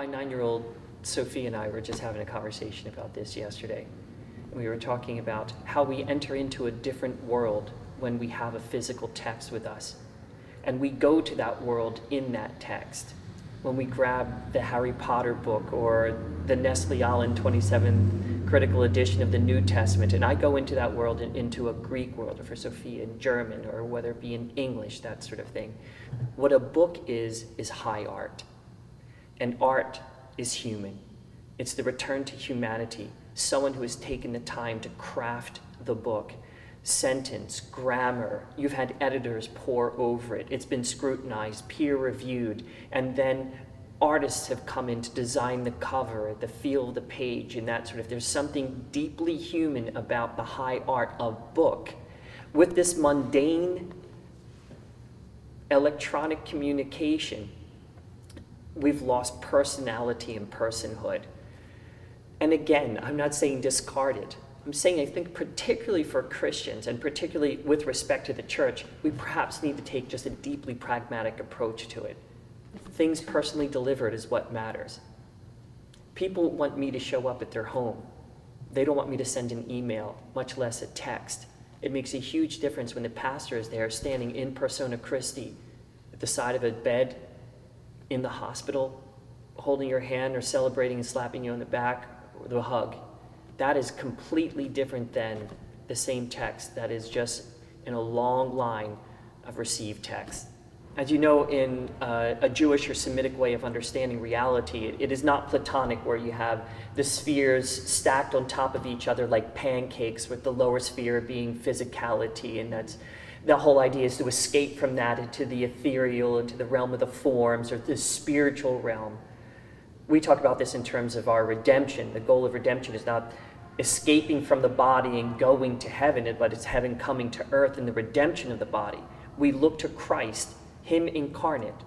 My 9-year-old Sophie and I were just having a conversation about this yesterday. We were talking about how we enter into a different world when we have a physical text with us. And we go to that world in that text. When we grab the Harry Potter book or the Nestle Aland 27th critical edition of the New Testament, and I go into that world and into a Greek world, or for Sophia in German, or whether it be in English, that sort of thing. What a book is high art. And art is human. It's the return to humanity. Someone who has taken the time to craft the book. Sentence, grammar, you've had editors pore over it. It's been scrutinized, peer-reviewed, and then artists have come in to design the cover, the feel of the page, and that sort of. There's something deeply human about the high art of book. With this mundane electronic communication, we've lost personality and personhood. And again, I'm not saying discard it. I'm saying I think particularly for Christians, and particularly with respect to the church, we perhaps need to take just a deeply pragmatic approach to it. Things personally delivered is what matters. People want me to show up at their home. They don't want me to send an email, much less a text. It makes a huge difference when the pastor is there standing in persona Christi at the side of a bed in the hospital, holding your hand or celebrating and slapping you on the back with a hug. That is completely different than the same text that is just in a long line of received text. As you know, in a Jewish or Semitic way of understanding reality, it is not Platonic where you have the spheres stacked on top of each other like pancakes, with the lower sphere being physicality, and that's the whole idea is to escape from that into the ethereal, into the realm of the forms, or the spiritual realm. We talk about this in terms of our redemption. The goal of redemption is not escaping from the body and going to heaven, but it's heaven coming to earth and the redemption of the body. We look to Christ, him incarnate.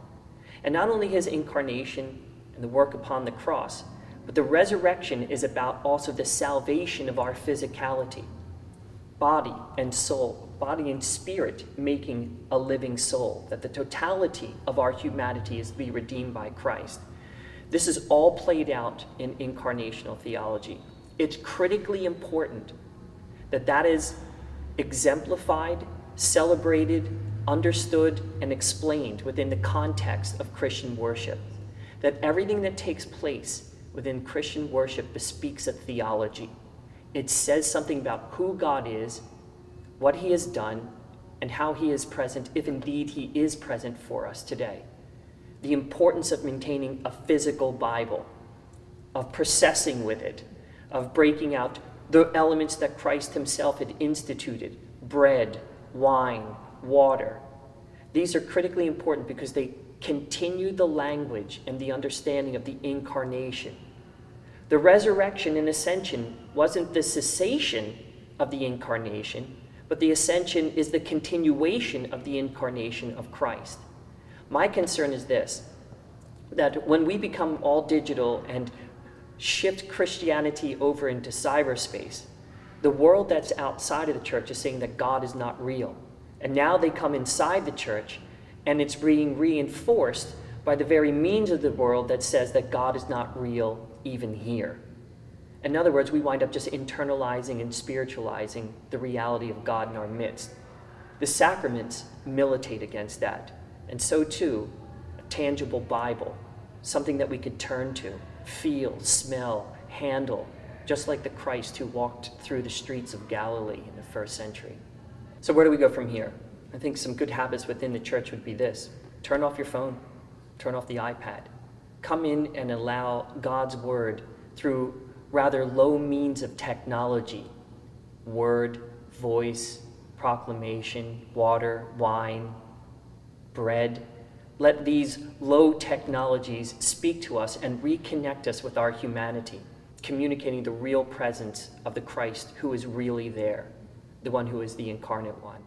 And not only his incarnation and the work upon the cross, but the resurrection is about also the salvation of our physicality, body and soul, body and spirit making a living soul, that the totality of our humanity is to be redeemed by Christ. This is all played out in incarnational theology. It's critically important that that is exemplified, celebrated, understood, and explained within the context of Christian worship. That everything that takes place within Christian worship bespeaks a theology. It says something about who God is, what he has done, and how he is present, if indeed he is present for us today. The importance of maintaining a physical Bible, of processing with it, of breaking out the elements that Christ himself had instituted, bread, wine, water. These are critically important because they continue the language and the understanding of the incarnation. The resurrection and ascension wasn't the cessation of the incarnation, but the ascension is the continuation of the incarnation of Christ. My concern is this, that when we become all digital and shift Christianity over into cyberspace, the world that's outside of the church is saying that God is not real. And now they come inside the church, and it's being reinforced by the very means of the world that says that God is not real even here. In other words, we wind up just internalizing and spiritualizing the reality of God in our midst. The sacraments militate against that. And so too, a tangible Bible, something that we could turn to, feel, smell, handle, just like the Christ who walked through the streets of Galilee in the first century. So where do we go from here? I think some good habits within the church would be this. Turn off your phone, turn off the iPad. Come in and allow God's word through rather low means of technology, word, voice, proclamation, water, wine, bread. Let these low technologies speak to us and reconnect us with our humanity, communicating the real presence of the Christ who is really there, the one who is the incarnate one.